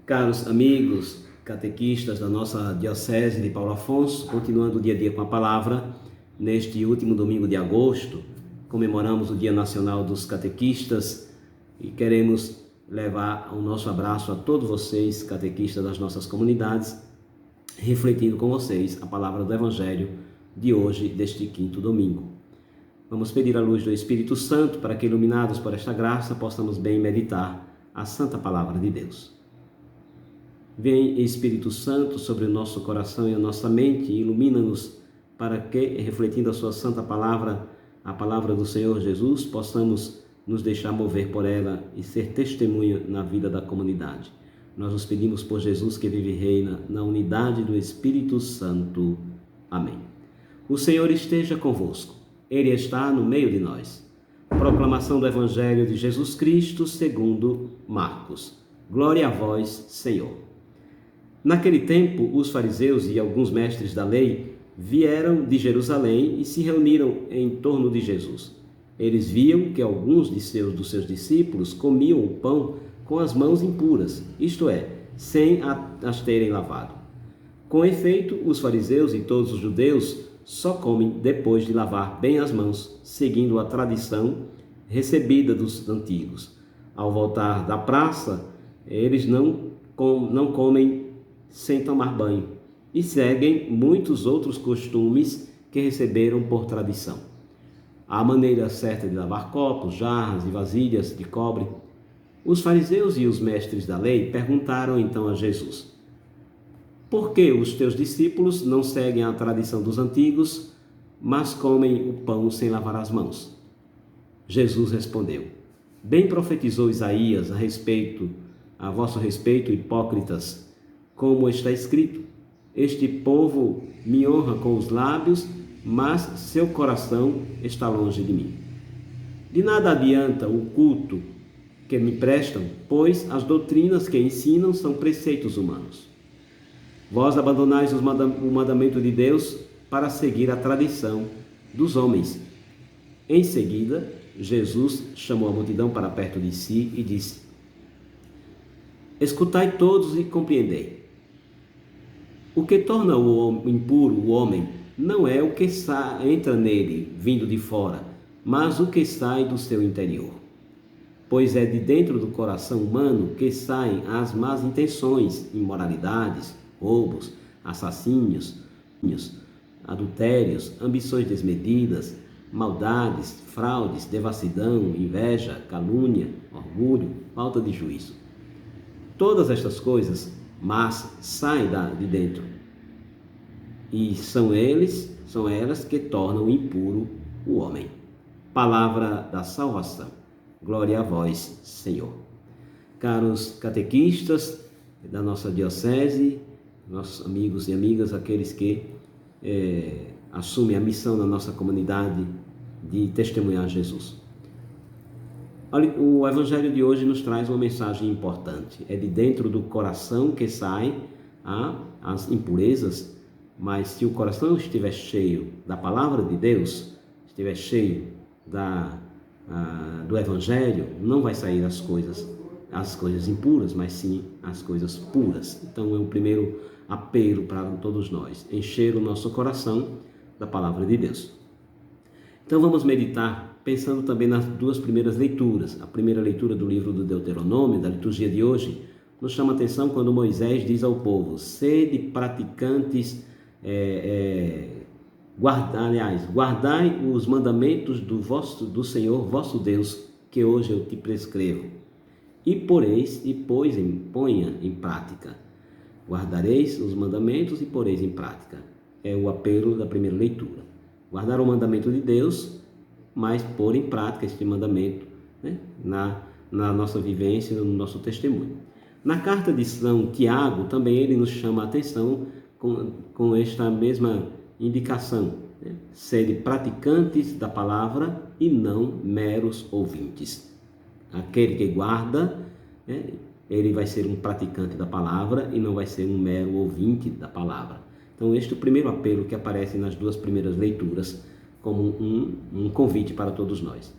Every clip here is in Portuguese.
Caros amigos, catequistas da nossa Diocese de Paulo Afonso, continuando o dia a dia com a palavra, neste último domingo de agosto, comemoramos o Dia Nacional dos Catequistas e queremos levar o nosso abraço a todos vocês, catequistas das nossas comunidades, refletindo com vocês a palavra do Evangelho de hoje, deste quinto domingo. Vamos pedir a luz do Espírito Santo para que, iluminados por esta graça, possamos bem meditar a santa palavra de Deus. Vem, Espírito Santo, sobre o nosso coração e a nossa mente e ilumina-nos para que, refletindo a sua santa palavra, a palavra do Senhor Jesus, possamos nos deixar mover por ela e ser testemunha na vida da comunidade. Nós nos pedimos por Jesus que vive e reina na unidade do Espírito Santo. Amém. O Senhor esteja convosco. Ele está no meio de nós. Proclamação do Evangelho de Jesus Cristo segundo Marcos. Glória a vós, Senhor. Naquele tempo, os fariseus e alguns mestres da lei vieram de Jerusalém e se reuniram em torno de Jesus. Eles viam que alguns dos seus discípulos comiam o pão com as mãos impuras, isto é, sem as terem lavado. Com efeito, os fariseus e todos os judeus só comem depois de lavar bem as mãos, seguindo a tradição recebida dos antigos. Ao voltar da praça, eles não comem sem tomar banho e seguem muitos outros costumes que receberam por tradição. A maneira certa de lavar copos, jarras e vasilhas de cobre. Os fariseus e os mestres da lei perguntaram então a Jesus: por que os teus discípulos não seguem a tradição dos antigos, mas comem o pão sem lavar as mãos? Jesus respondeu: bem profetizou Isaías a vosso respeito, hipócritas, como está escrito: este povo me honra com os lábios, mas seu coração está longe de mim. De nada adianta o culto que me prestam, pois as doutrinas que ensinam são preceitos humanos. Vós abandonais o mandamento de Deus para seguir a tradição dos homens. Em seguida, Jesus chamou a multidão para perto de si e disse: escutai todos e compreendei. O que torna impuro o homem não é o que entra nele, vindo de fora, mas o que sai do seu interior. Pois é de dentro do coração humano que saem as más intenções, imoralidades, roubos, assassínios, adultérios, ambições desmedidas, maldades, fraudes, devassidão, inveja, calúnia, orgulho, falta de juízo. Todas estas coisas mas saem de dentro, e são elas que tornam impuro o homem. Palavra da salvação. Glória a vós, Senhor. Caros catequistas da nossa diocese, nossos amigos e amigas, aqueles que assumem a missão na nossa comunidade de testemunhar Jesus. O Evangelho de hoje nos traz uma mensagem importante. É de dentro do coração que saem as impurezas, mas se o coração estiver cheio da palavra de Deus, estiver cheio do Evangelho, não vai sair as coisas impuras, mas sim as coisas puras. Então é o primeiro apelo para todos nós, encher o nosso coração da palavra de Deus. Então vamos meditar pensando também nas duas primeiras leituras. A primeira leitura do livro do Deuteronômio, da liturgia de hoje, nos chama a atenção quando Moisés diz ao povo: sede praticantes, guardai os mandamentos do Senhor vosso Deus, que hoje eu te prescrevo, e ponha em prática. Guardareis os mandamentos e poreis em prática. É o apelo da primeira leitura. Guardar o mandamento de Deus, mas pôr em prática este mandamento, né, na nossa vivência, no nosso testemunho. Na carta de São Tiago, também ele nos chama a atenção com esta mesma indicação, né? Sede praticantes da palavra e não meros ouvintes. Aquele que guarda, né, ele vai ser um praticante da palavra e não vai ser um mero ouvinte da palavra. Então este é o primeiro apelo que aparece nas duas primeiras leituras, como um convite para todos nós.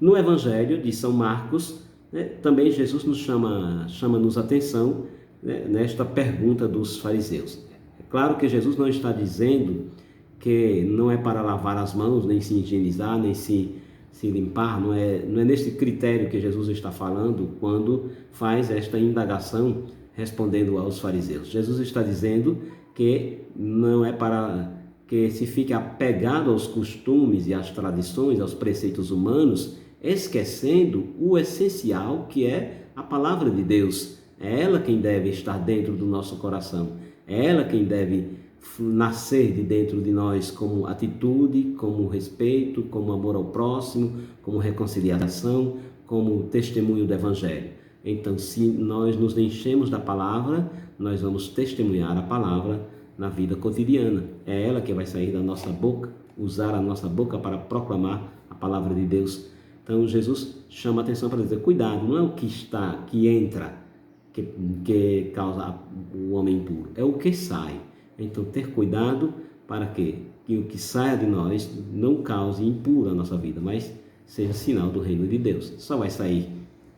No Evangelho de São Marcos, né, também Jesus nos chama-nos atenção né, nesta pergunta dos fariseus. É claro que Jesus não está dizendo que não é para lavar as mãos, nem se higienizar, nem se limpar, não é nesse critério que Jesus está falando quando faz esta indagação respondendo aos fariseus. Jesus está dizendo que não é para que se fique apegado aos costumes e às tradições, aos preceitos humanos, esquecendo o essencial que é a palavra de Deus. É ela quem deve estar dentro do nosso coração, é ela quem deve nascer de dentro de nós como atitude, como respeito, como amor ao próximo, como reconciliação, como testemunho do Evangelho. Então, se nós nos enchemos da palavra, nós vamos testemunhar a palavra na vida cotidiana. É ela que vai sair da nossa boca, usar a nossa boca para proclamar a palavra de Deus. Então, Jesus chama a atenção para dizer, cuidado, não é o que entra que causa o homem impuro, é o que sai. Então, ter cuidado para que o que saia de nós não cause impuro a nossa vida, mas seja sinal do reino de Deus. Só vai sair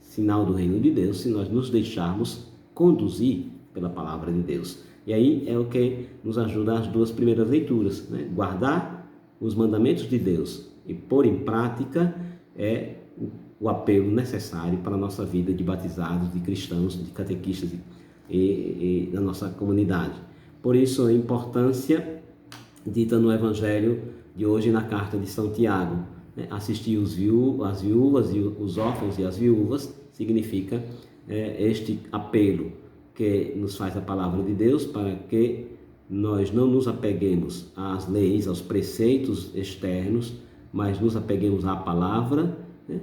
sinal do reino de Deus se nós nos deixarmos conduzir pela palavra de Deus. E aí é o que nos ajuda as duas primeiras leituras, né? Guardar os mandamentos de Deus e pôr em prática é o apelo necessário para a nossa vida de batizados, de cristãos, de catequistas e da nossa comunidade. Por isso a importância dita no Evangelho de hoje na carta de São Tiago, né? Assistir as viúvas e os órfãos e as viúvas significa este apelo que nos faz a palavra de Deus para que nós não nos apeguemos às leis, aos preceitos externos, mas nos apeguemos à palavra, né,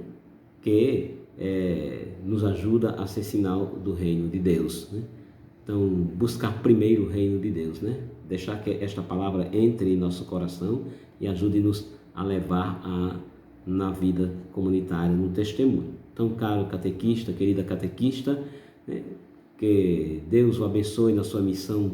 que nos ajuda a ser sinal do reino de Deus, né? Então, buscar primeiro o reino de Deus, né? Deixar que esta palavra entre em nosso coração e ajude-nos a levar na vida comunitária, no testemunho. Então, caro catequista, querida catequista, né, que Deus o abençoe na sua missão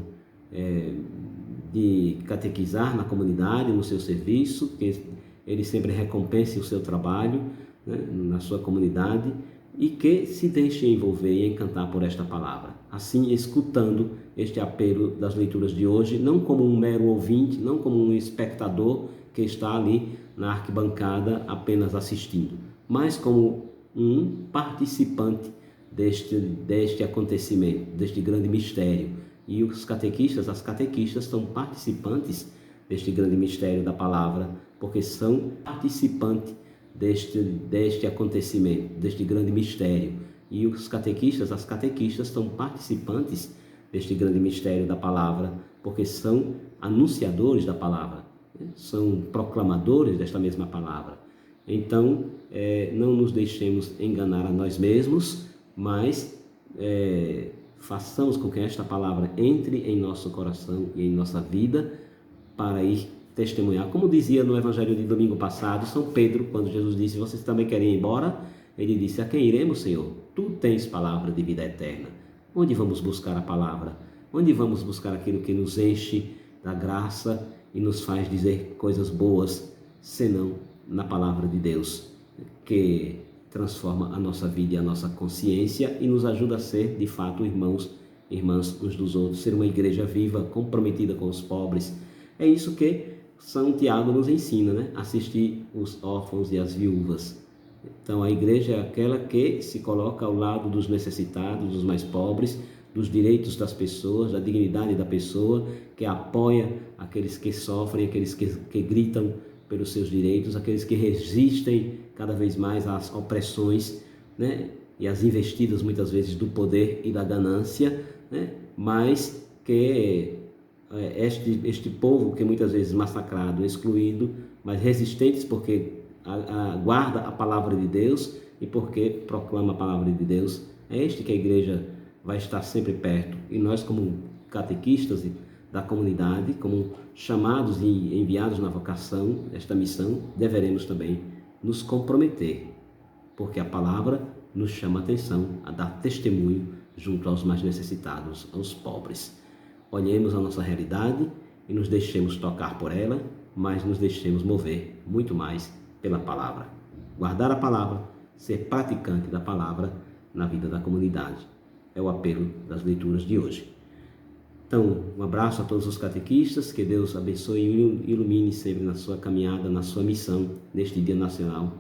de catequizar na comunidade, no seu serviço, que Ele sempre recompense o seu trabalho, né, na sua comunidade, e que se deixe envolver e encantar por esta palavra. Assim, escutando este apelo das leituras de hoje, não como um mero ouvinte, não como um espectador que está ali na arquibancada apenas assistindo, mas como um participante deste acontecimento, deste grande mistério. E os catequistas, as catequistas são participantes deste grande mistério da palavra, porque são participantes deste acontecimento, deste grande mistério. E os catequistas, as catequistas são participantes deste grande mistério da palavra, porque são anunciadores da palavra, né? São proclamadores desta mesma palavra. Então, não nos deixemos enganar a nós mesmos, mas façamos com que esta palavra entre em nosso coração e em nossa vida para ir testemunhar. Como dizia no Evangelho de domingo passado, São Pedro, quando Jesus disse, vocês também querem ir embora? Ele disse, a quem iremos, Senhor? Tu tens palavra de vida eterna. Onde vamos buscar a palavra? Onde vamos buscar aquilo que nos enche da graça e nos faz dizer coisas boas, senão na palavra de Deus, que transforma a nossa vida e a nossa consciência e nos ajuda a ser, de fato, irmãos, irmãs uns dos outros, ser uma igreja viva, comprometida com os pobres. É isso que São Tiago nos ensina, né? Assistir os órfãos e as viúvas. Então, a igreja é aquela que se coloca ao lado dos necessitados, dos mais pobres, dos direitos das pessoas, da dignidade da pessoa, que apoia aqueles que sofrem, aqueles que gritam pelos seus direitos, aqueles que resistem cada vez mais às opressões, né? E às investidas, muitas vezes, do poder e da ganância, né? Mas que este povo que muitas vezes massacrado, excluído, mas resistentes porque guarda a palavra de Deus e porque proclama a palavra de Deus, é este que a igreja vai estar sempre perto. E nós, como catequistas da comunidade, como chamados e enviados na vocação, esta missão, deveremos também nos comprometer, porque a palavra nos chama a atenção a dar testemunho junto aos mais necessitados, aos pobres. Olhemos a nossa realidade e nos deixemos tocar por ela, mas nos deixemos mover muito mais pela palavra. Guardar a palavra, ser praticante da palavra na vida da comunidade. é o apelo das leituras de hoje. Então, um abraço a todos os catequistas, que Deus abençoe e ilumine sempre na sua caminhada, na sua missão, neste Dia Nacional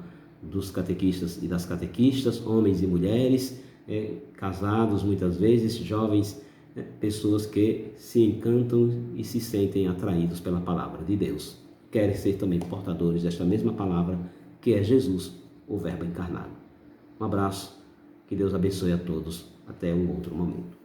dos Catequistas e das Catequistas, homens e mulheres, casados muitas vezes, jovens, pessoas que se encantam e se sentem atraídos pela palavra de Deus. Querem ser também portadores desta mesma palavra, que é Jesus, o Verbo encarnado. Um abraço, que Deus abençoe a todos. Até um outro momento.